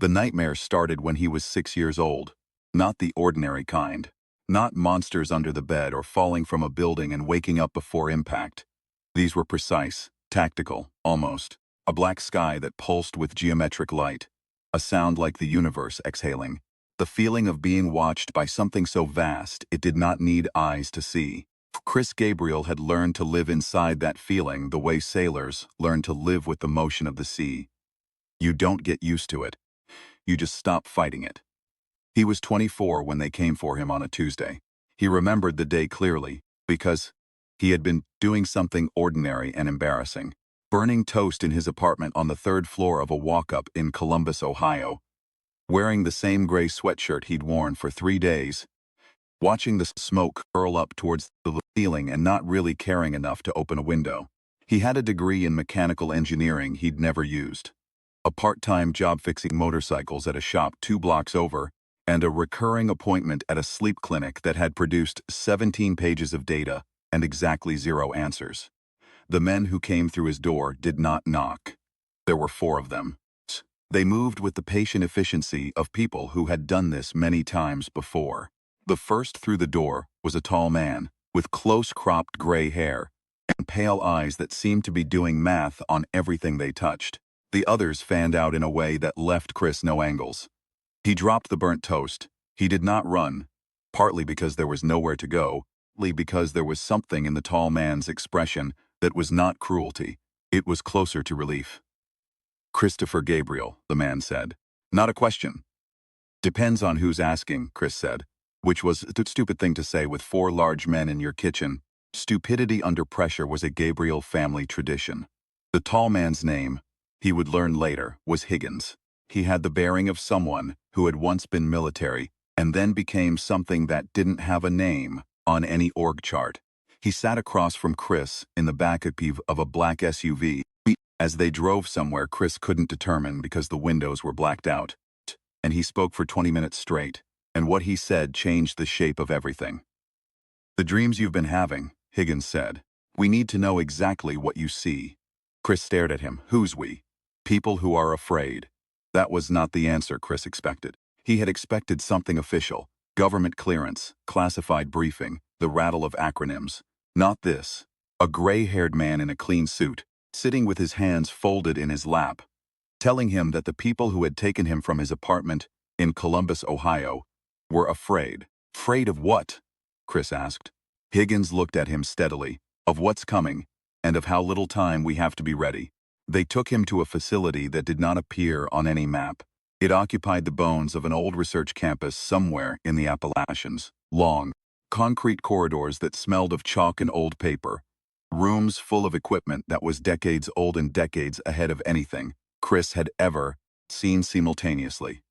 The nightmare started when he was 6 years old. Not the ordinary kind. Not monsters under the bed or falling from a building and waking up before impact. These were precise, tactical, almost. A black sky that pulsed with geometric light. A sound like the universe exhaling. The feeling of being watched by something so vast it did not need eyes to see. Chris Gabriel had learned to live inside that feeling the way sailors learn to live with the motion of the sea. You don't get used to it. You just stop fighting it. He was 24 when they came for him on a Tuesday. He remembered the day clearly, because he had been doing something ordinary and embarrassing. Burning toast in his apartment on the 3rd floor of a walk-up in Columbus, Ohio. Wearing the same gray sweatshirt he'd worn for 3 days. Watching the smoke curl up towards the ceiling and not really caring enough to open a window. He had a degree in mechanical engineering he'd never used. A part-time job fixing motorcycles at a shop 2 blocks over, and a recurring appointment at a sleep clinic that had produced 17 pages of data and exactly 0 answers. The men who came through his door did not knock. There were 4 of them. They moved with the patient efficiency of people who had done this many times before. The first through the door was a tall man, with close-cropped gray hair and pale eyes that seemed to be doing math on everything they touched. The others fanned out in a way that left Chris no angles. He dropped the burnt toast. He did not run, partly because there was nowhere to go, partly because there was something in the tall man's expression that was not cruelty. It was closer to relief. "Christopher Gabriel," the man said. "Not a question." "Depends on who's asking," Chris said, which was a stupid thing to say with 4 large men in your kitchen. Stupidity under pressure was a Gabriel family tradition. The tall man's name, he would learn later, was Higgins. He had the bearing of someone who had once been military and then became something that didn't have a name on any org chart. He sat across from Chris in the back of a black SUV. As they drove somewhere Chris couldn't determine because the windows were blacked out. And he spoke for 20 minutes straight, and what he said changed the shape of everything. "The dreams you've been having," Higgins said. "We need to know exactly what you see." Chris stared at him. "Who's we?" "People who are afraid." That was not the answer Chris expected. He had expected something official, government clearance, classified briefing, the rattle of acronyms. Not this. A gray-haired man in a clean suit, sitting with his hands folded in his lap, telling him that the people who had taken him from his apartment in Columbus, Ohio, were afraid. "Afraid of what?" Chris asked. Higgins looked at him steadily. "Of what's coming, and of how little time we have to be ready." They took him to a facility that did not appear on any map. It occupied the bones of an old research campus somewhere in the Appalachians. Long, concrete corridors that smelled of chalk and old paper. Rooms full of equipment that was decades old and decades ahead of anything Chris had ever seen simultaneously.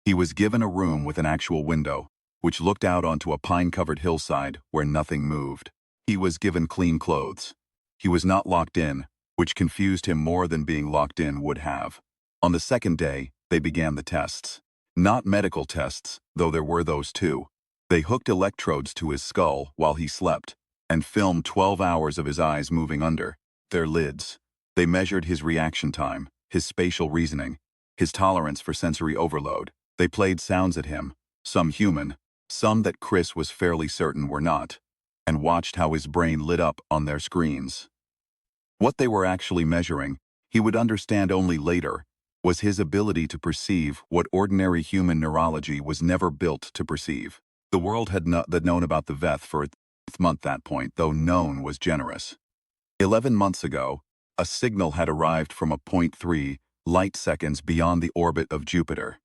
He was given a room with an actual window, which looked out onto a pine-covered hillside where nothing moved. He was given clean clothes. He was not locked in, which confused him more than being locked in would have. On the second day, they began the tests. Not medical tests, though there were those too. They hooked electrodes to his skull while he slept, and filmed 12 hours of his eyes moving under their lids. They measured his reaction time, his spatial reasoning, his tolerance for sensory overload. They played sounds at him, some human, some that Chris was fairly certain were not, and watched how his brain lit up on their screens. What they were actually measuring, he would understand only later, was his ability to perceive what ordinary human neurology was never built to perceive. The world had known about the Veth for its month that point, though known was generous. 11 months ago, a signal had arrived from a 0.3 light seconds beyond the orbit of Jupiter.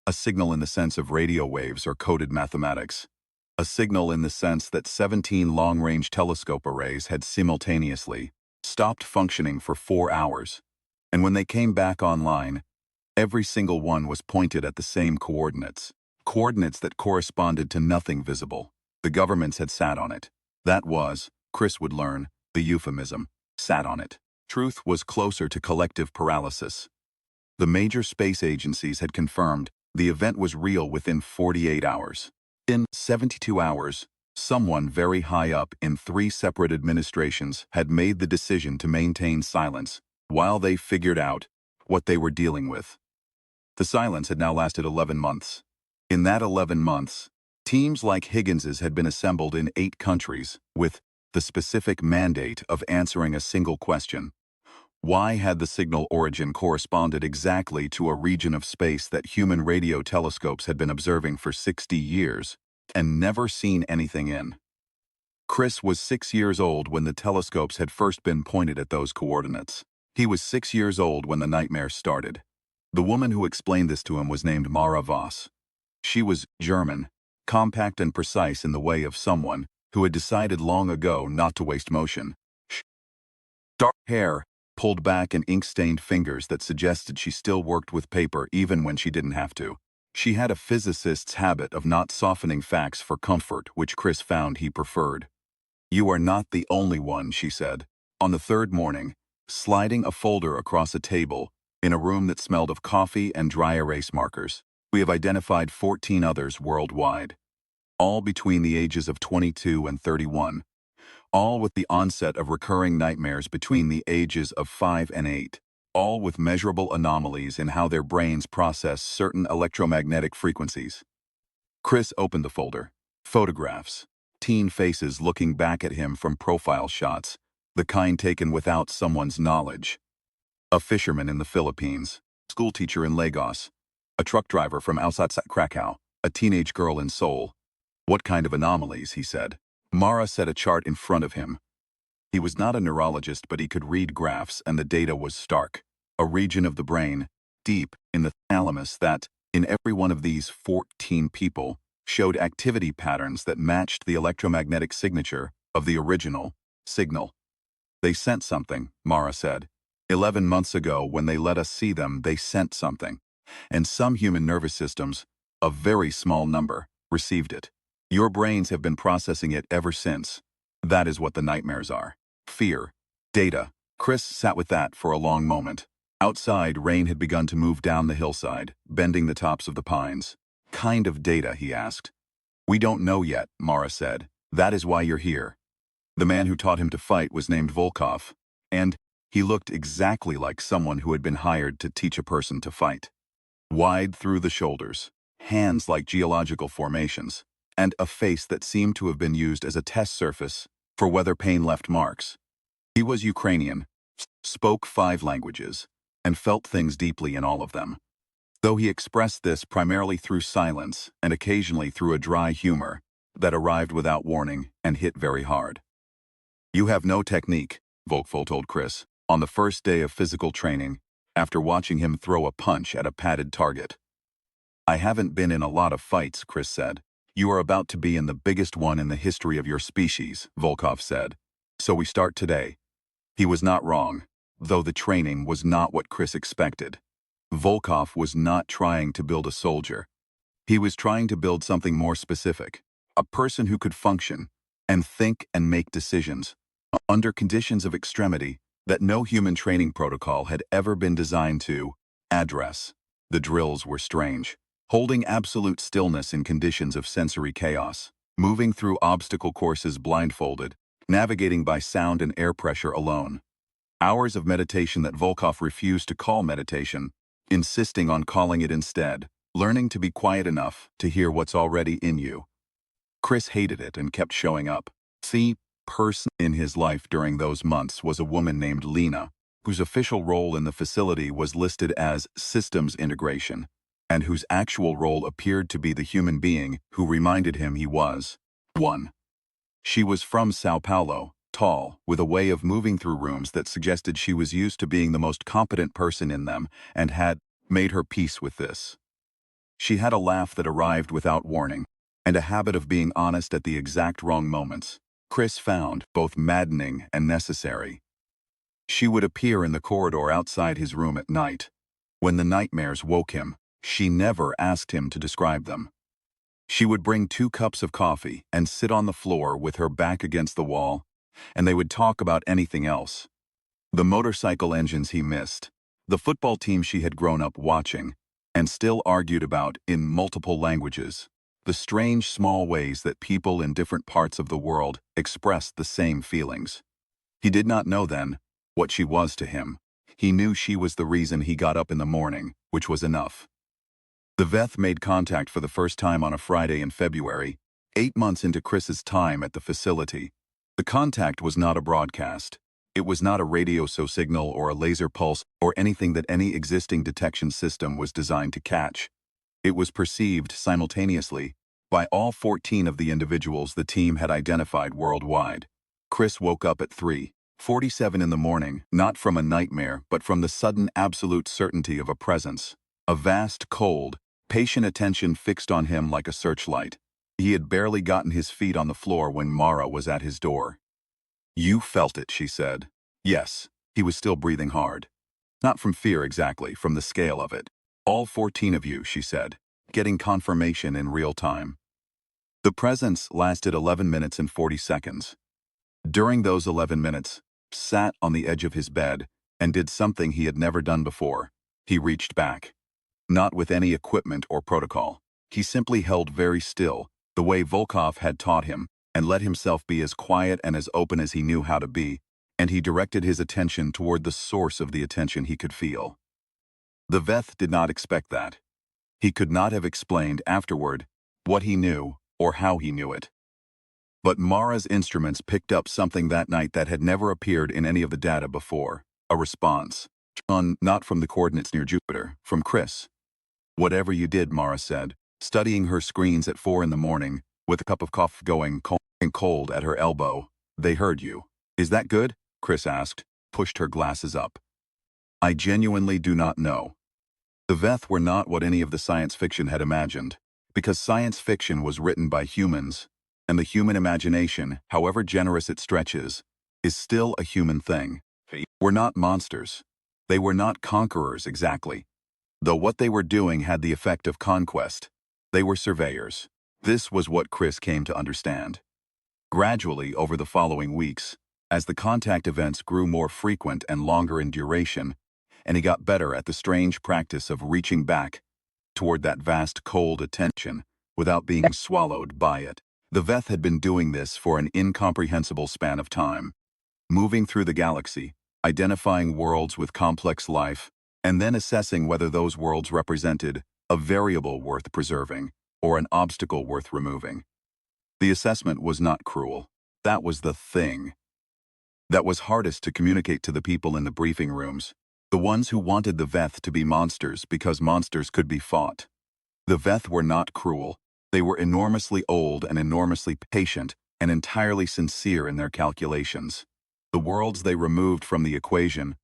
A signal in the sense of radio waves or coded mathematics. A signal in the sense that 17 long-range telescope arrays had simultaneously stopped functioning for 4 hours, and when they came back online, every single one was pointed at the same coordinates that corresponded to nothing visible. The governments had sat on it. That was, Chris would learn, the euphemism, sat on it. Truth was closer to collective paralysis. The major space agencies had confirmed the event was real within 48 hours. In 72 hours, someone very high up in 3 separate administrations had made the decision to maintain silence while they figured out what they were dealing with. The silence had now lasted 11 months. In that 11 months, teams like Higgins's had been assembled in 8 countries, with the specific mandate of answering a single question. Why had the signal origin corresponded exactly to a region of space that human radio telescopes had been observing for 60 years and never seen anything in? Chris was 6 years old when the telescopes had first been pointed at those coordinates. He was 6 years old when the nightmare started. The woman who explained this to him was named Mara Voss. She was German, compact and precise in the way of someone who had decided long ago not to waste motion. Dark hair, pulled back, and ink-stained fingers that suggested she still worked with paper even when she didn't have to. She had a physicist's habit of not softening facts for comfort, which Chris found he preferred. "You are not the only one," she said. On the third morning, sliding a folder across a table, in a room that smelled of coffee and dry erase markers, "We have identified 14 others worldwide, all between the ages of 22 and 31, all with the onset of recurring nightmares between the ages of 5 and 8, all with measurable anomalies in how their brains process certain electromagnetic frequencies." Chris opened the folder. Photographs. Teen faces looking back at him from profile shots, the kind taken without someone's knowledge. A fisherman in the Philippines, schoolteacher in Lagos, a truck driver from outside Krakow, a teenage girl in Seoul. "What kind of anomalies?" he said. Mara set a chart in front of him. He was not a neurologist, but he could read graphs, and the data was stark. A region of the brain, deep in the thalamus, that, in every one of these 14 people, showed activity patterns that matched the electromagnetic signature of the original signal. "They sent something," Mara said. 11 months ago, when they let us see them, they sent something. And some human nervous systems, a very small number, received it. Your brains have been processing it ever since. That is what the nightmares are. Fear. Data." Chris sat with that for a long moment. Outside, rain had begun to move down the hillside, bending the tops of the pines. "Kind of data?" he asked. "We don't know yet," Mara said. "That is why you're here." The man who taught him to fight was named Volkov, and he looked exactly like someone who had been hired to teach a person to fight. Wide through the shoulders, hands like geological formations, and a face that seemed to have been used as a test surface for whether pain left marks. He was Ukrainian, spoke 5 languages, and felt things deeply in all of them. Though he expressed this primarily through silence and occasionally through a dry humor that arrived without warning and hit very hard. "You have no technique," Volkov told Chris, on the first day of physical training, after watching him throw a punch at a padded target. "I haven't been in a lot of fights," Chris said. "You are about to be in the biggest one in the history of your species," Volkov said. "So we start today." He was not wrong, though the training was not what Chris expected. Volkov was not trying to build a soldier. He was trying to build something more specific, a person who could function and think and make decisions under conditions of extremity that no human training protocol had ever been designed to address. The drills were strange. Holding absolute stillness in conditions of sensory chaos, moving through obstacle courses blindfolded, navigating by sound and air pressure alone. Hours of meditation that Volkov refused to call meditation, insisting on calling it instead, learning to be quiet enough to hear what's already in you. Chris hated it and kept showing up. The person in his life during those months was a woman named Lena, whose official role in the facility was listed as systems integration, and whose actual role appeared to be the human being who reminded him he was one. She was from Sao Paulo, tall, with a way of moving through rooms that suggested she was used to being the most competent person in them and had made her peace with this. She had a laugh that arrived without warning, and a habit of being honest at the exact wrong moments. Chris found both maddening and necessary. She would appear in the corridor outside his room at night. When the nightmares woke him, she never asked him to describe them. She would bring 2 cups of coffee and sit on the floor with her back against the wall, and they would talk about anything else. The motorcycle engines he missed, the football team she had grown up watching, and still argued about in multiple languages, the strange small ways that people in different parts of the world expressed the same feelings. He did not know then what she was to him. He knew she was the reason he got up in the morning, which was enough. The Veth made contact for the first time on a Friday in February, 8 months into Chris's time at the facility. The contact was not a broadcast. It was not a radio signal or a laser pulse or anything that any existing detection system was designed to catch. It was perceived simultaneously by all 14 of the individuals the team had identified worldwide. Chris woke up at 3:47 in the morning, not from a nightmare, but from the sudden absolute certainty of a presence. A vast, cold, patient attention fixed on him like a searchlight. He had barely gotten his feet on the floor when Mara was at his door. "You felt it," she said. Yes, he was still breathing hard. Not from fear exactly, from the scale of it. "All 14 of you," she said, getting confirmation in real time. The presence lasted 11 minutes and 40 seconds. During those 11 minutes, sat on the edge of his bed and did something he had never done before. He reached back. Not with any equipment or protocol. He simply held very still, the way Volkov had taught him, and let himself be as quiet and as open as he knew how to be, and he directed his attention toward the source of the attention he could feel. The Veth did not expect that. He could not have explained afterward what he knew or how he knew it. But Mara's instruments picked up something that night that had never appeared in any of the data before. A response. Not from the coordinates near Jupiter, from Chris. "Whatever you did," Mara said, studying her screens at 4 in the morning, with a cup of coffee going cold at her elbow. "They heard you. Is that good?" Chris asked, pushed her glasses up. "I genuinely do not know." The Veth were not what any of the science fiction had imagined, because science fiction was written by humans, and the human imagination, however generous it stretches, is still a human thing. We're not monsters. They were not conquerors exactly. Though what they were doing had the effect of conquest. They were surveyors. This was what Chris came to understand. Gradually, over the following weeks, as the contact events grew more frequent and longer in duration, and he got better at the strange practice of reaching back toward that vast cold attention without being swallowed by it. The Veth had been doing this for an incomprehensible span of time, moving through the galaxy, identifying worlds with complex life, and then assessing whether those worlds represented a variable worth preserving or an obstacle worth removing. The assessment was not cruel. That was the thing that was hardest to communicate to the people in the briefing rooms, the ones who wanted the Veth to be monsters because monsters could be fought. The Veth were not cruel. They were enormously old and enormously patient and entirely sincere in their calculations. The worlds they removed from the equation,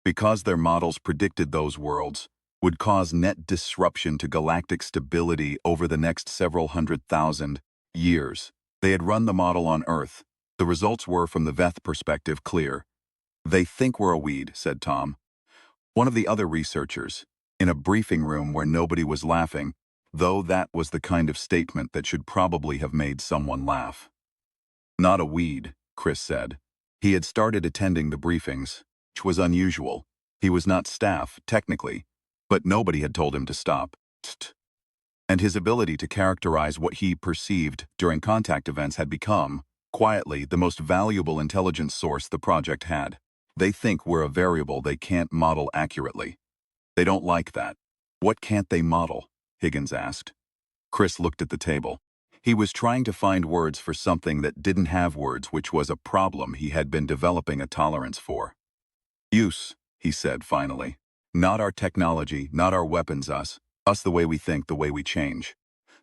because their models predicted those worlds, would cause net disruption to galactic stability over the next several 100,000 years. They had run the model on Earth. The results were, from the Veth perspective, clear. "They think we're a weed," said Tom, one of the other researchers, in a briefing room where nobody was laughing, though that was the kind of statement that should probably have made someone laugh. "Not a weed," Chris said. He had started attending the briefings, which was unusual. He was not staff, technically, but nobody had told him to stop. And his ability to characterize what he perceived during contact events had become, quietly, the most valuable intelligence source the project had. "They think we're a variable they can't model accurately. They don't like that." "What can't they model?" Higgins asked. Chris looked at the table. He was trying to find words for something that didn't have words, which was a problem he had been developing a tolerance for. "Use," he said finally. "Not our technology, not our weapons, us the way we think, the way we change.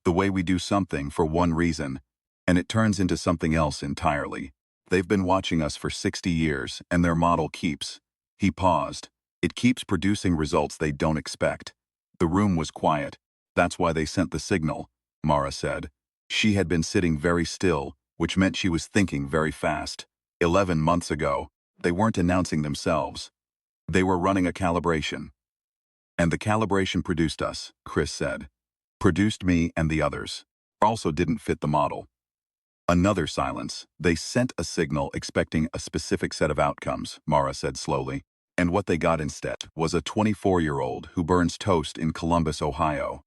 The way we do something for one reason, and it turns into something else entirely. They've been watching us for 60 years, and their model keeps." He paused. "It keeps producing results they don't expect." The room was quiet. "That's why they sent the signal," Mara said. She had been sitting very still, which meant she was thinking very fast. 11 months ago, they weren't announcing themselves. They were running a calibration. "And the calibration produced us," Chris said. "Produced me and the others. Also didn't fit the model." Another silence. "They sent a signal expecting a specific set of outcomes," Mara said slowly. "And what they got instead was a 24-year-old who burns toast in Columbus, Ohio."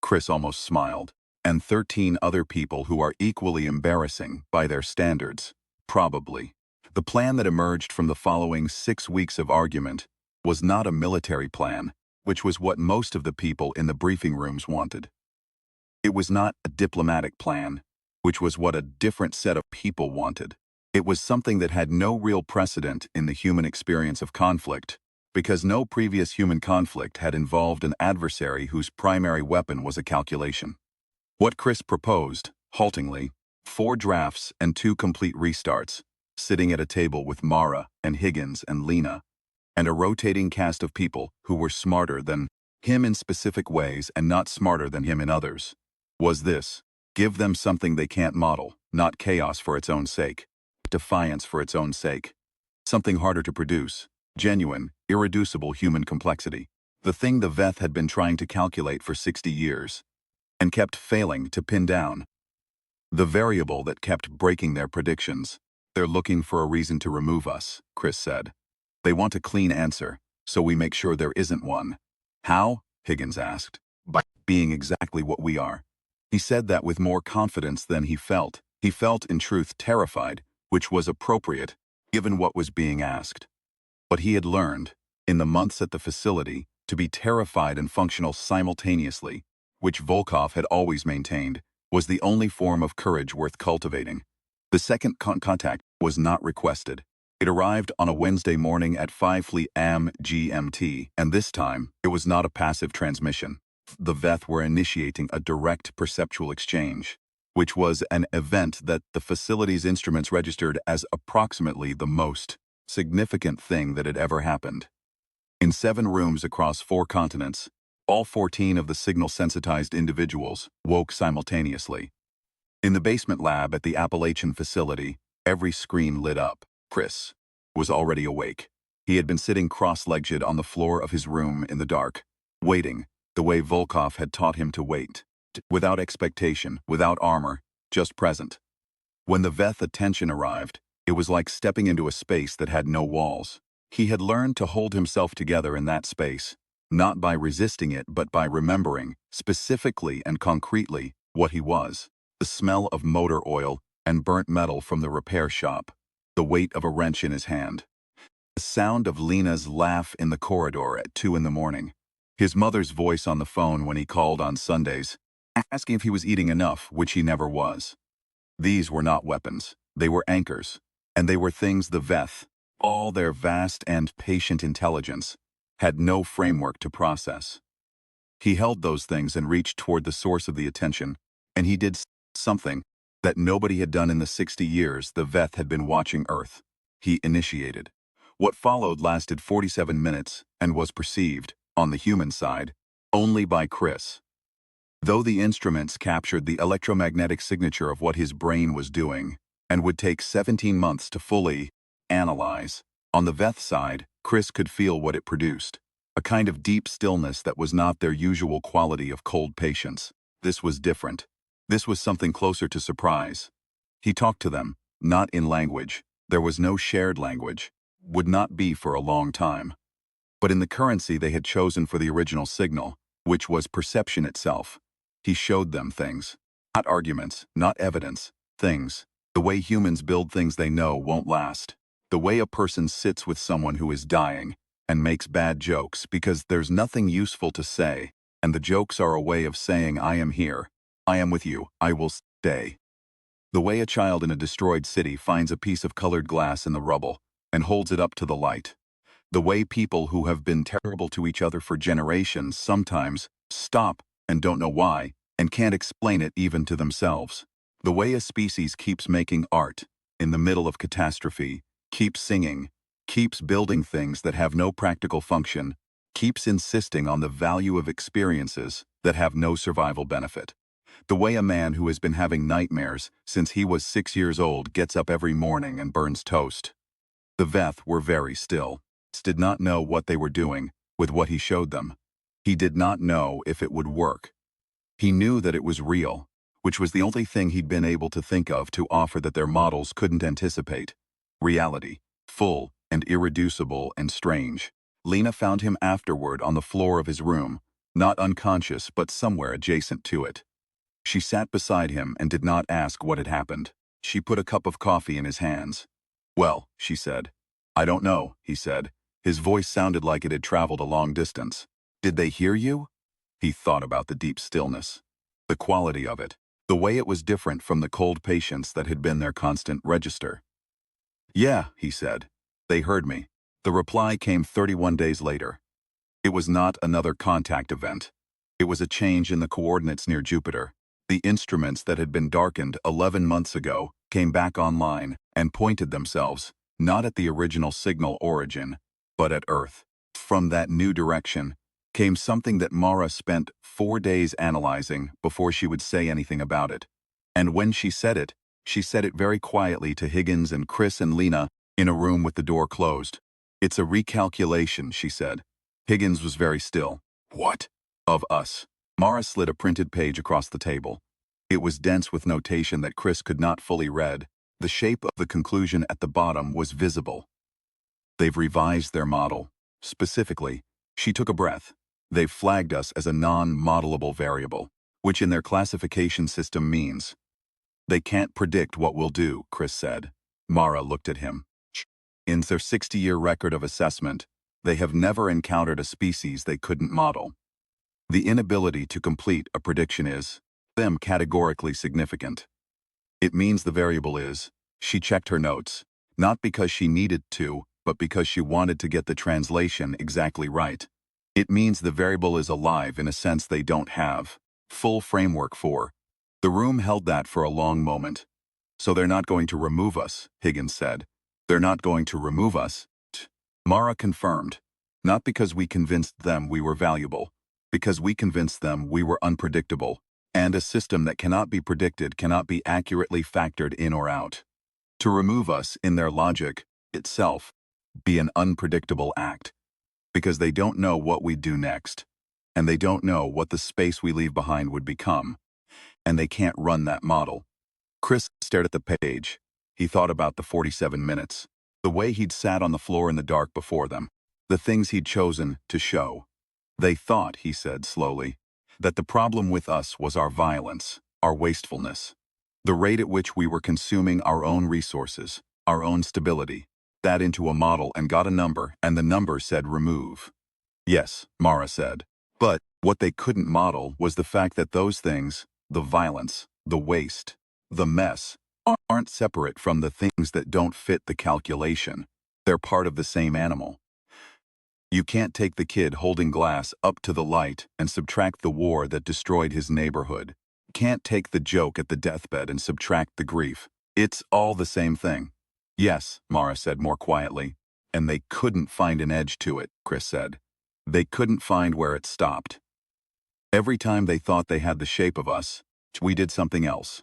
Chris almost smiled. "And 13 other people who are equally embarrassing by their standards. Probably." The plan that emerged from the following 6 weeks of argument was not a military plan. which was what most of the people in the briefing rooms wanted. It was not a diplomatic plan, which was what a different set of people wanted. It was something that had no real precedent in the human experience of conflict, because no previous human conflict had involved an adversary whose primary weapon was a calculation. What Chris proposed, haltingly, 4 drafts and 2 complete restarts, sitting at a table with Mara and Higgins and Lena, and a rotating cast of people who were smarter than him in specific ways and not smarter than him in others, was this: give them something they can't model, not chaos for its own sake, defiance for its own sake. Something harder to produce, genuine, irreducible human complexity. The thing the Veth had been trying to calculate for 60 years, and kept failing to pin down. The variable that kept breaking their predictions. They're looking for a reason to remove us, Chris said. They want a clean answer, so we make sure there isn't one. How? Higgins asked. By being exactly what we are. He said that with more confidence than he felt. He felt, in truth, terrified, which was appropriate, given what was being asked. But he had learned, in the months at the facility, to be terrified and functional simultaneously, which Volkov had always maintained, was the only form of courage worth cultivating. The second contact was not requested. It arrived on a Wednesday morning at 5:00 am GMT, and this time, it was not a passive transmission. The Veth were initiating a direct perceptual exchange, which was an event that the facility's instruments registered as approximately the most significant thing that had ever happened. In 7 rooms across 4 continents, all 14 of the signal-sensitized individuals woke simultaneously. In the basement lab at the Appalachian facility, every screen lit up. Chris was already awake. He had been sitting cross-legged on the floor of his room in the dark, waiting, the way Volkov had taught him to wait, without expectation, without armor, just present. When the Veth attention arrived, it was like stepping into a space that had no walls. He had learned to hold himself together in that space, not by resisting it but by remembering, specifically and concretely, what he was. The smell of motor oil and burnt metal from the repair shop, the weight of a wrench in his hand. The sound of Lena's laugh in the corridor at 2 in the morning. His mother's voice on the phone when he called on Sundays, asking if he was eating enough, which he never was. These were not weapons. They were anchors. And they were things the Veth, all their vast and patient intelligence, had no framework to process. He held those things and reached toward the source of the attention, and he did something that nobody had done in the 60 years the Veth had been watching Earth. He initiated. What followed lasted 47 minutes and was perceived, on the human side, only by Chris. Though the instruments captured the electromagnetic signature of what his brain was doing, and would take 17 months to fully analyze, on the Veth side, Chris could feel what it produced. A kind of deep stillness that was not their usual quality of cold patience. This was different. This was something closer to surprise. He talked to them, not in language. There was no shared language. Would not be for a long time. But in the currency they had chosen for the original signal, which was perception itself. He showed them things. Not arguments, not evidence. Things. The way humans build things they know won't last. The way a person sits with someone who is dying and makes bad jokes because there's nothing useful to say, and the jokes are a way of saying I am here. I am with you, I will stay. The way a child in a destroyed city finds a piece of colored glass in the rubble and holds it up to the light. The way people who have been terrible to each other for generations sometimes stop and don't know why and can't explain it even to themselves. The way a species keeps making art in the middle of catastrophe, keeps singing, keeps building things that have no practical function, keeps insisting on the value of experiences that have no survival benefit. The way a man who has been having nightmares since he was 6 years old gets up every morning and burns toast. The Veth were very still. Did not know what they were doing with what he showed them. He did not know if it would work. He knew that it was real, which was the only thing he'd been able to think of to offer that their models couldn't anticipate. Reality, full and irreducible and strange. Lena found him afterward on the floor of his room, not unconscious but somewhere adjacent to it. She sat beside him and did not ask what had happened. She put a cup of coffee in his hands. Well, she said. I don't know, he said. His voice sounded like it had traveled a long distance. Did they hear you? He thought about the deep stillness. The quality of it. The way it was different from the cold patience that had been their constant register. Yeah, he said. They heard me. The reply came 31 days later. It was not another contact event. It was a change in the coordinates near Jupiter. The instruments that had been darkened 11 months ago came back online and pointed themselves, not at the original signal origin, but at Earth. From that new direction came something that Mara spent 4 days analyzing before she would say anything about it. And when she said it very quietly to Higgins and Chris and Lena in a room with the door closed. It's a recalculation, she said. Higgins was very still. What? Of us. Mara slid a printed page across the table. It was dense with notation that Chris could not fully read. The shape of the conclusion at the bottom was visible. They've revised their model. Specifically, she took a breath. They've flagged us as a non-modelable variable, which in their classification system means they can't predict what we'll do, Chris said. Mara looked at him. In their 60-year record of assessment, they have never encountered a species they couldn't model. The inability to complete a prediction is, them categorically significant. It means the variable is, she checked her notes, not because she needed to, but because she wanted to get the translation exactly right. It means the variable is alive in a sense they don't have full framework for. The room held that for a long moment. So they're not going to remove us, Higgins said. They're not going to remove us. Mara confirmed. Not because we convinced them we were valuable, because we convinced them we were unpredictable, and a system that cannot be predicted cannot be accurately factored in or out. To remove us, in their logic, itself, be an unpredictable act, because they don't know what we'd do next, and they don't know what the space we leave behind would become, and they can't run that model. Chris stared at the page. He thought about the 47 minutes, the way he'd sat on the floor in the dark before them, the things he'd chosen to show. They thought, he said slowly, that the problem with us was our violence, our wastefulness, the rate at which we were consuming our own resources, our own stability. That into a model and got a number, and the number said remove. Yes, Mara said. But what they couldn't model was the fact that those things, the violence, the waste, the mess, aren't separate from the things that don't fit the calculation. They're part of the same animal. You can't take the kid holding glass up to the light and subtract the war that destroyed his neighborhood. Can't take the joke at the deathbed and subtract the grief. It's all the same thing. Yes, Mara said more quietly. And they couldn't find an edge to it, Chris said. They couldn't find where it stopped. Every time they thought they had the shape of us, we did something else.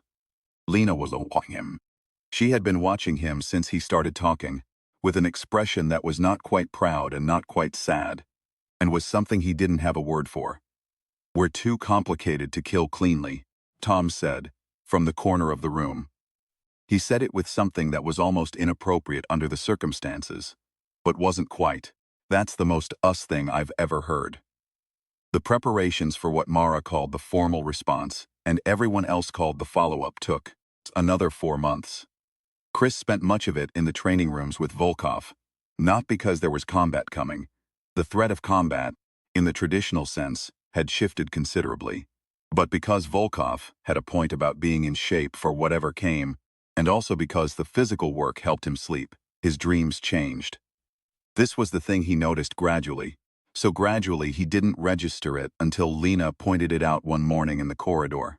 Lena was watching him. She had been watching him since he started talking, with an expression that was not quite proud and not quite sad, and was something he didn't have a word for. We're too complicated to kill cleanly, Tom said, from the corner of the room. He said it with something that was almost inappropriate under the circumstances, but wasn't quite. That's the most us thing I've ever heard. The preparations for what Mara called the formal response, and everyone else called the follow-up, took another 4 months. Chris spent much of it in the training rooms with Volkov, not because there was combat coming. The threat of combat, in the traditional sense, had shifted considerably, but because Volkov had a point about being in shape for whatever came, and also because the physical work helped him sleep, his dreams changed. This was the thing he noticed gradually, so gradually he didn't register it until Lena pointed it out one morning in the corridor.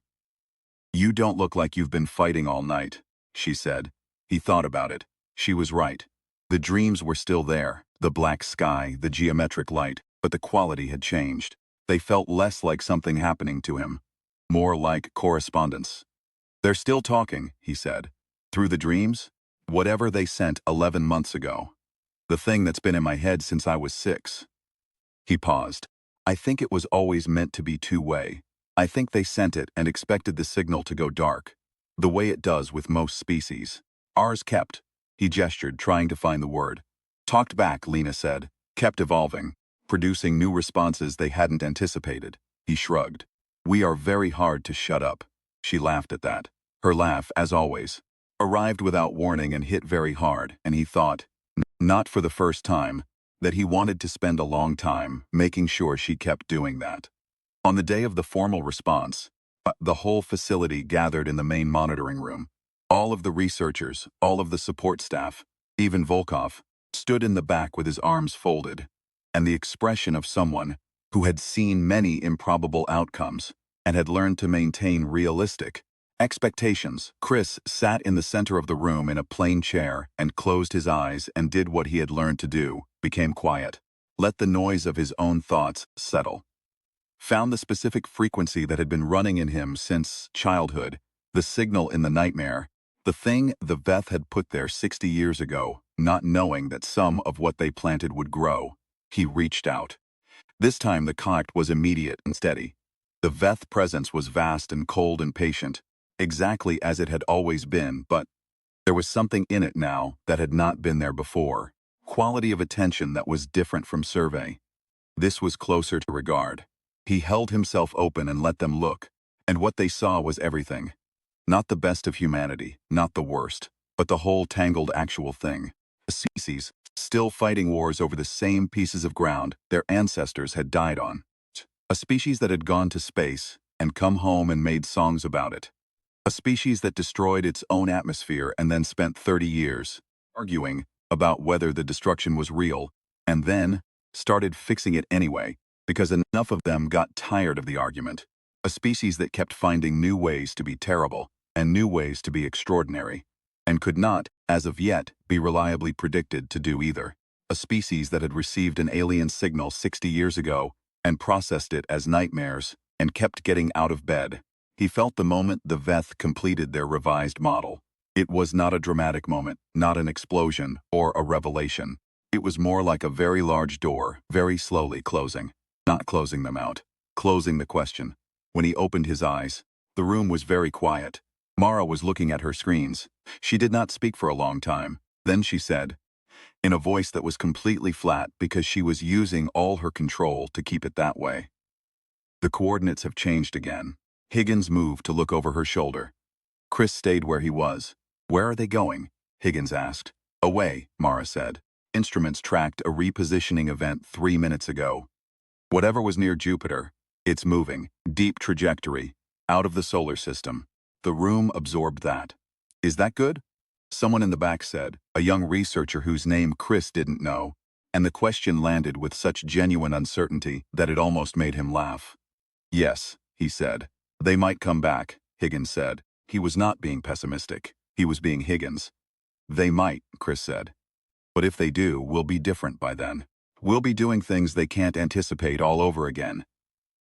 You don't look like you've been fighting all night, she said. He thought about it. She was right. The dreams were still there, the black sky, the geometric light, but the quality had changed. They felt less like something happening to him, more like correspondence. They're still talking, he said. Through the dreams? Whatever they sent 11 months ago. The thing that's been in my head since I was 6. He paused. I think it was always meant to be two-way. I think they sent it and expected the signal to go dark, the way it does with most species. Ours kept. He gestured, trying to find the word. Talked back, Lena said. Kept evolving, producing new responses they hadn't anticipated. He shrugged. We are very hard to shut up. She laughed at that. Her laugh, as always, arrived without warning and hit very hard, and he thought, not for the first time, that he wanted to spend a long time making sure she kept doing that. On the day of the formal response, the whole facility gathered in the main monitoring room. All of the researchers, all of the support staff, even Volkov, stood in the back with his arms folded, and the expression of someone who had seen many improbable outcomes and had learned to maintain realistic expectations. Chris sat in the center of the room in a plain chair and closed his eyes and did what he had learned to do, became quiet. Let the noise of his own thoughts settle. Found the specific frequency that had been running in him since childhood, the signal in the nightmare, the thing the Veth had put there 60 years ago, not knowing that some of what they planted would grow. He reached out. This time the contact was immediate and steady. The Veth presence was vast and cold and patient, exactly as it had always been, but there was something in it now that had not been there before. Quality of attention that was different from survey. This was closer to regard. He held himself open and let them look, and what they saw was everything. Not the best of humanity, not the worst, but the whole tangled actual thing. A species, still fighting wars over the same pieces of ground their ancestors had died on. A species that had gone to space and come home and made songs about it. A species that destroyed its own atmosphere and then spent 30 years arguing about whether the destruction was real, and then started fixing it anyway, because enough of them got tired of the argument. A species that kept finding new ways to be terrible and new ways to be extraordinary, and could not, as of yet, be reliably predicted to do either. A species that had received an alien signal 60 years ago and processed it as nightmares and kept getting out of bed. He felt the moment the Veth completed their revised model. It was not a dramatic moment, not an explosion or a revelation. It was more like a very large door, very slowly closing. Not closing them out, closing the question. When he opened his eyes, the room was very quiet. Mara was looking at her screens. She did not speak for a long time. Then she said, in a voice that was completely flat because she was using all her control to keep it that way. The coordinates have changed again. Higgins moved to look over her shoulder. Chris stayed where he was. Where are they going? Higgins asked. Away, Mara said. Instruments tracked a repositioning event 3 minutes ago. Whatever was near Jupiter, it's moving, deep trajectory, out of the solar system. The room absorbed that. Is that good? Someone in the back said, a young researcher whose name Chris didn't know, and the question landed with such genuine uncertainty that it almost made him laugh. Yes, he said. They might come back, Higgins said. He was not being pessimistic. He was being Higgins. They might, Chris said. But if they do, we'll be different by then. We'll be doing things they can't anticipate all over again.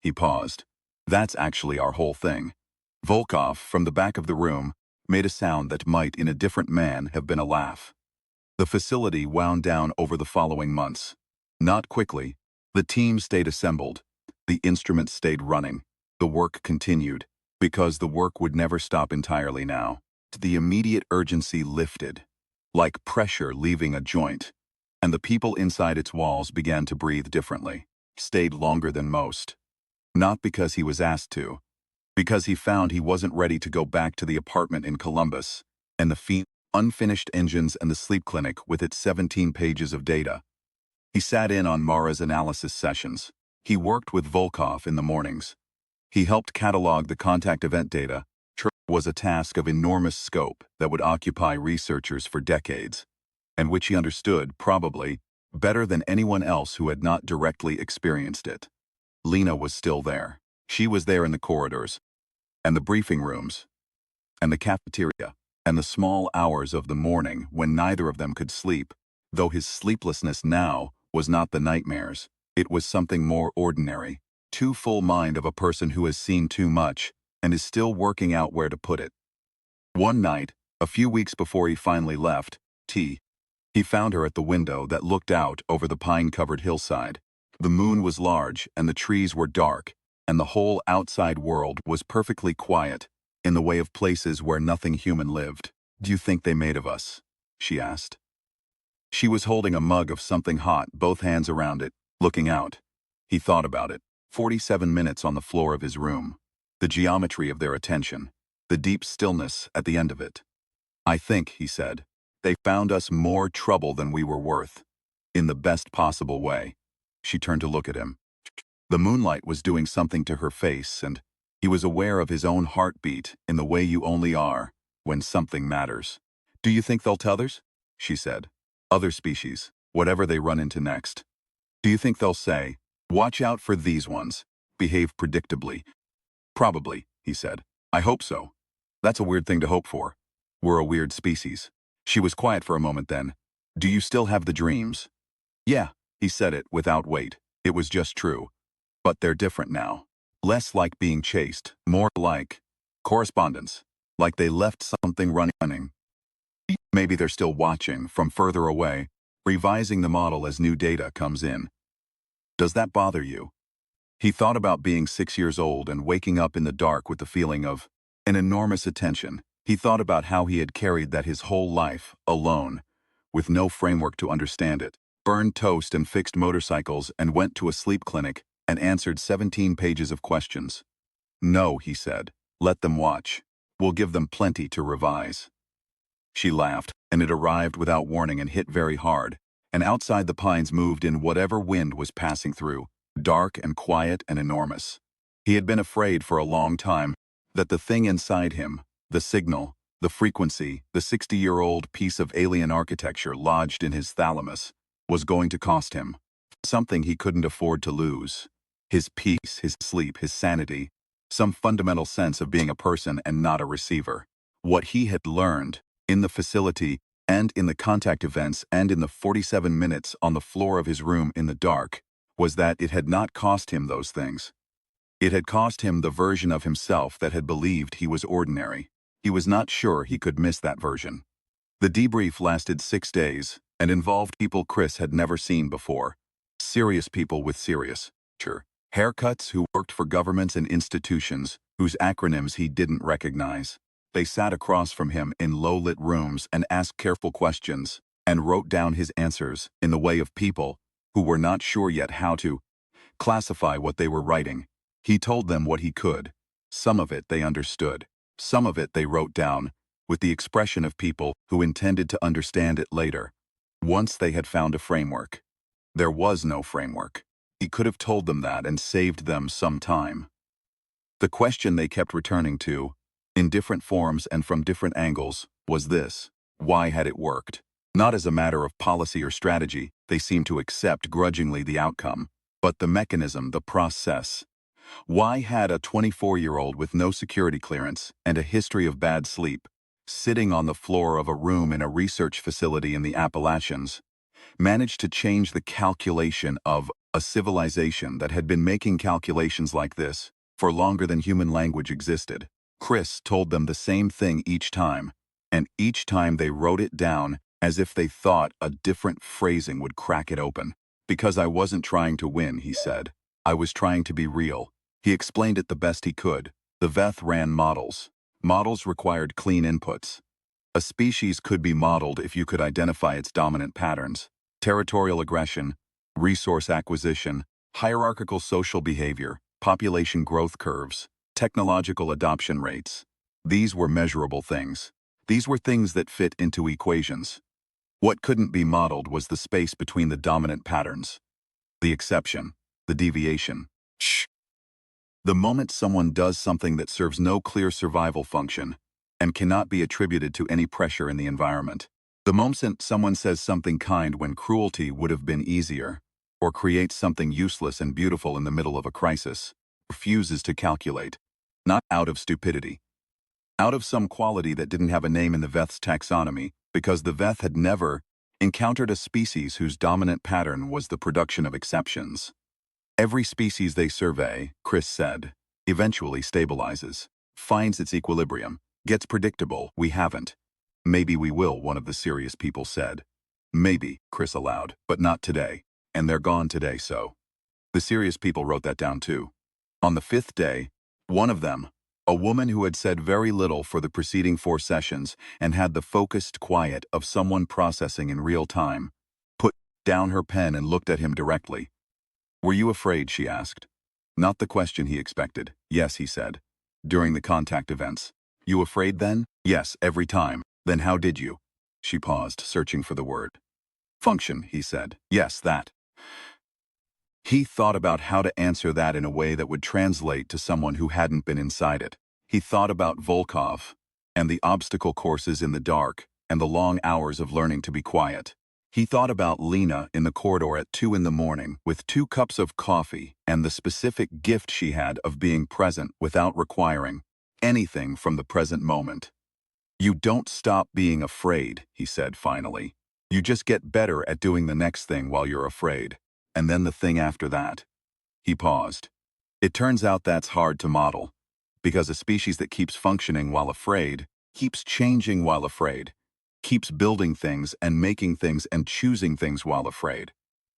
He paused. That's actually our whole thing. Volkov, from the back of the room, made a sound that might, in a different man, have been a laugh. The facility wound down over the following months. Not quickly. The team stayed assembled. The instruments stayed running. The work continued, because the work would never stop entirely now. The immediate urgency lifted, like pressure leaving a joint, and the people inside its walls began to breathe differently, stayed longer than most. Not because he was asked to, because he found he wasn't ready to go back to the apartment in Columbus, and the unfinished engines and the sleep clinic with its 17 pages of data. He sat in on Mara's analysis sessions. He worked with Volkov in the mornings. He helped catalog the contact event data. It was a task of enormous scope that would occupy researchers for decades, and which he understood, probably, better than anyone else who had not directly experienced it. Lena was still there. She was there in the corridors, and the briefing rooms, and the cafeteria, and the small hours of the morning when neither of them could sleep, though his sleeplessness now was not the nightmares. It was something more ordinary, too full mind of a person who has seen too much and is still working out where to put it. One night, a few weeks before he finally left, he found her at the window that looked out over the pine-covered hillside. The moon was large and the trees were dark, and the whole outside world was perfectly quiet, in the way of places where nothing human lived. Do you think they made of us? She asked. She was holding a mug of something hot, both hands around it, looking out. He thought about it. 47 minutes on the floor of his room. The geometry of their attention. The deep stillness at the end of it. I think, he said, they found us more trouble than we were worth. in the best possible way. She turned to look at him. The moonlight was doing something to her face, and he was aware of his own heartbeat in the way you only are when something matters. "Do you think they'll tell others?" she said. "Other species, whatever they run into next. Do you think they'll say, 'Watch out for these ones. Behave predictably'?" "Probably," he said. "I hope so. That's a weird thing to hope for. We're a weird species." She was quiet for a moment then. "Do you still have the dreams?" "Yeah," he said it without weight. It was just true. "But they're different now. Less like being chased, more like correspondence. Like they left something running. Maybe they're still watching from further away, revising the model as new data comes in. Does that bother you?" He thought about being 6 years old and waking up in the dark with the feeling of an enormous attention. He thought about how he had carried that his whole life, alone, with no framework to understand it. Burned toast and fixed motorcycles and went to a sleep clinic and answered 17 pages of questions. "No," he said. "Let them watch. We'll give them plenty to revise." She laughed, and it arrived without warning and hit very hard, and outside the pines moved in whatever wind was passing through, dark and quiet and enormous. He had been afraid for a long time that the thing inside him, the signal, the frequency, the 60-year-old piece of alien architecture lodged in his thalamus, was going to cost him something he couldn't afford to lose. His peace, his sleep, his sanity, some fundamental sense of being a person and not a receiver. What he had learned in the facility and in the contact events and in the 47 minutes on the floor of his room in the dark was that it had not cost him those things. It had cost him the version of himself that had believed he was ordinary. He was not sure he could miss that version. The debrief lasted 6 days and involved people Chris had never seen before. Serious people with serious haircuts who worked for governments and institutions whose acronyms he didn't recognize. They sat across from him in low-lit rooms and asked careful questions and wrote down his answers in the way of people who were not sure yet how to classify what they were writing. He told them what he could. Some of it they understood. Some of it they wrote down, with the expression of people who intended to understand it later, once they had found a framework. There was no framework. He could have told them that and saved them some time. The question they kept returning to, in different forms and from different angles, was this: why had it worked? Not as a matter of policy or strategy, they seemed to accept grudgingly the outcome, but the mechanism, the process. Why had a 24-year-old with no security clearance and a history of bad sleep, sitting on the floor of a room in a research facility in the Appalachians, managed to change the calculation of a civilization that had been making calculations like this for longer than human language existed? Chris told them the same thing each time, and each time they wrote it down as if they thought a different phrasing would crack it open. "Because I wasn't trying to win," he said. "I was trying to be real." He explained it the best he could. The Veth ran models. Models required clean inputs. A species could be modeled if you could identify its dominant patterns: territorial aggression, resource acquisition, hierarchical social behavior, population growth curves, technological adoption rates. These were measurable things. These were things that fit into equations. What couldn't be modeled was the space between the dominant patterns. The exception, the deviation. The moment someone does something that serves no clear survival function and cannot be attributed to any pressure in the environment. The moment someone says something kind when cruelty would have been easier, or creates something useless and beautiful in the middle of a crisis, refuses to calculate. Not out of stupidity. Out of some quality that didn't have a name in the Veth's taxonomy, because the Veth had never encountered a species whose dominant pattern was the production of exceptions. Every species they survey, Chris said, eventually stabilizes, finds its equilibrium, gets predictable. We haven't. Maybe we will, one of the serious people said. Maybe, Chris allowed, but not today. And they're gone today, so. The serious people wrote that down too. On the 5th day, one of them, a woman who had said very little for the preceding 4 sessions and had the focused quiet of someone processing in real time, put down her pen and looked at him directly. "Were you afraid?" she asked. Not the question he expected. "Yes," he said. "During the contact events." "You afraid then?" "Yes, every time." "Then how did you?" She paused, searching for the word. Function, he said. Yes, that. He thought about how to answer that in a way that would translate to someone who hadn't been inside it. He thought about Volkov, and the obstacle courses in the dark, and the long hours of learning to be quiet. He thought about Lena in the corridor at 2 in the morning with 2 cups of coffee and the specific gift she had of being present without requiring anything from the present moment. You don't stop being afraid, he said finally. You just get better at doing the next thing while you're afraid. And then the thing after that. He paused. It turns out that's hard to model, because a species that keeps functioning while afraid, keeps changing while afraid, keeps building things and making things and choosing things while afraid.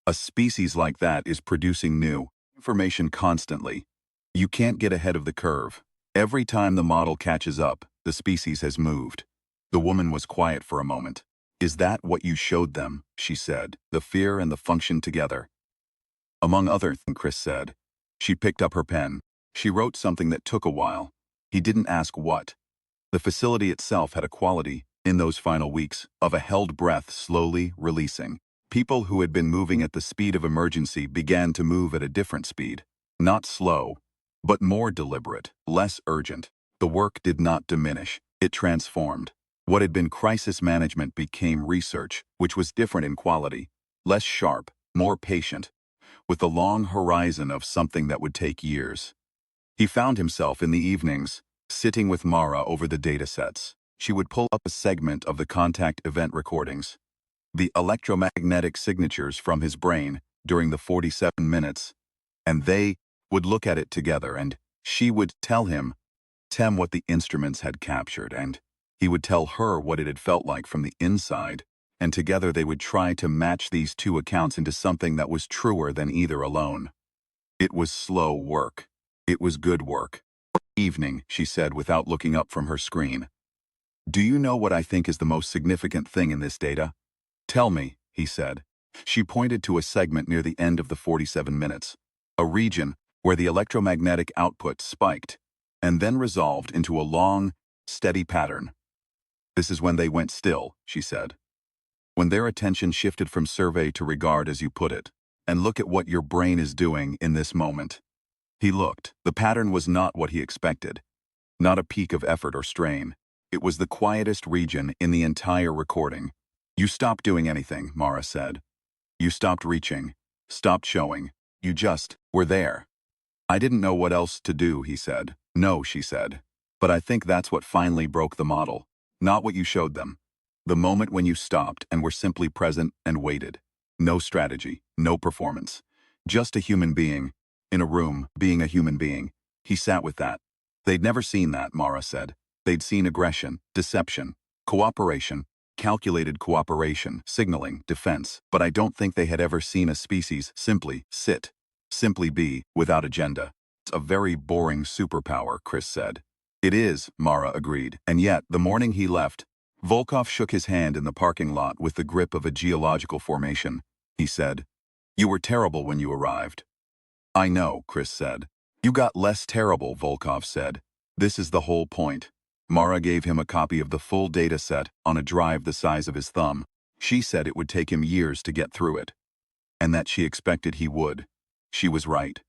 A species like that is producing new information constantly. You can't get ahead of the curve. Every time the model catches up, the species has moved. The woman was quiet for a moment. Is that what you showed them? She said, the fear and the function together. Among other things, Chris said. She picked up her pen. She wrote something that took a while. He didn't ask what. The facility itself had a quality, in those final weeks, of a held breath slowly releasing. People who had been moving at the speed of emergency began to move at a different speed. Not slow, but more deliberate, less urgent. The work did not diminish. It transformed. What had been crisis management became research, which was different in quality, less sharp, more patient, with the long horizon of something that would take years. He found himself in the evenings, sitting with Mara over the datasets. She would pull up a segment of the contact event recordings, the electromagnetic signatures from his brain during the 47 minutes, and they would look at it together, and she would tell him what the instruments had captured, and he would tell her what it had felt like from the inside, and together they would try to match these two accounts into something that was truer than either alone. It was slow work. It was good work. Evening, she said without looking up from her screen. Do you know what I think is the most significant thing in this data? Tell me, he said. She pointed to a segment near the end of the 47 minutes, a region where the electromagnetic output spiked and then resolved into a long, steady pattern. This is when they went still, she said. When their attention shifted from survey to regard, as you put it, and look at what your brain is doing in this moment. He looked. The pattern was not what he expected. Not a peak of effort or strain. It was the quietest region in the entire recording. You stopped doing anything, Mara said. You stopped reaching, stopped showing. You just were there. I didn't know what else to do, he said. No, she said. But I think that's what finally broke the model. Not what you showed them. The moment when you stopped and were simply present and waited. No strategy, no performance. Just a human being, in a room, being a human being. He sat with that. They'd never seen that, Mara said. They'd seen aggression, deception, cooperation, calculated cooperation, signaling, defense, but I don't think they had ever seen a species simply sit, simply be, without agenda. It's a very boring superpower, Chris said. It is, Mara agreed, and yet, the morning he left, Volkov shook his hand in the parking lot with the grip of a geological formation. He said, You were terrible when you arrived. I know, Chris said. You got less terrible, Volkov said. This is the whole point. Mara gave him a copy of the full data set on a drive the size of his thumb. She said it would take him years to get through it, and that she expected he would. She was right.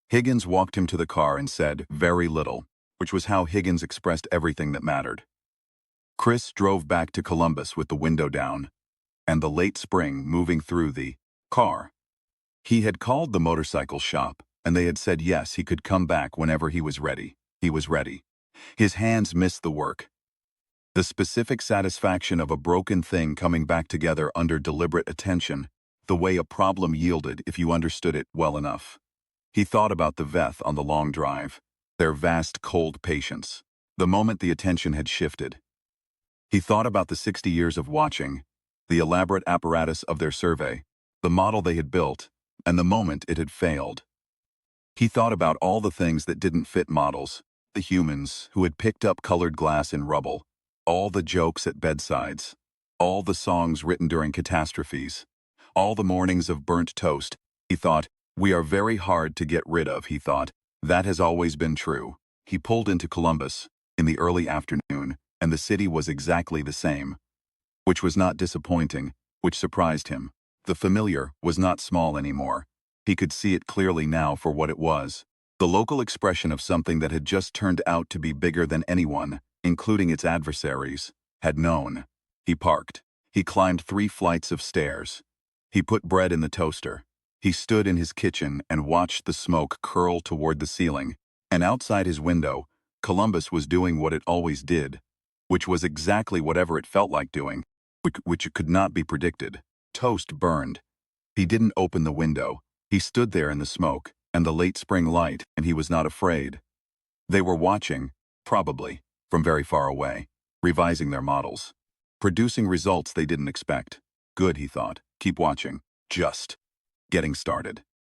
Higgins walked him to the car and said, very little, which was how Higgins expressed everything that mattered. Chris drove back to Columbus with the window down, and the late spring moving through the car. He had called the motorcycle shop, and they had said yes, he could come back whenever he was ready. He was ready. His hands missed the work. The specific satisfaction of a broken thing coming back together under deliberate attention, the way a problem yielded if you understood it well enough. He thought about the Veth on the long drive, their vast cold patience, the moment the attention had shifted. He thought about the 60 years of watching, the elaborate apparatus of their survey, the model they had built, and the moment it had failed. He thought about all the things that didn't fit models, the humans who had picked up colored glass in rubble, all the jokes at bedsides, all the songs written during catastrophes, all the mornings of burnt toast. He thought, we are very hard to get rid of, he thought. That has always been true. He pulled into Columbus in the early afternoon, and the city was exactly the same, which was not disappointing. which surprised him. The familiar was not small anymore. He could see it clearly now for what it was. The local expression of something that had just turned out to be bigger than anyone, including its adversaries, had known. He parked. He climbed 3 flights of stairs. He put bread in the toaster. He stood in his kitchen and watched the smoke curl toward the ceiling. And outside his window, Columbus was doing what it always did, which was exactly whatever it felt like doing, which could not be predicted. Toast burned. He didn't open the window. He stood there in the smoke and the late spring light, and he was not afraid. They were watching, probably, from very far away, revising their models, producing results they didn't expect. Good, he thought. Keep watching. Just getting started.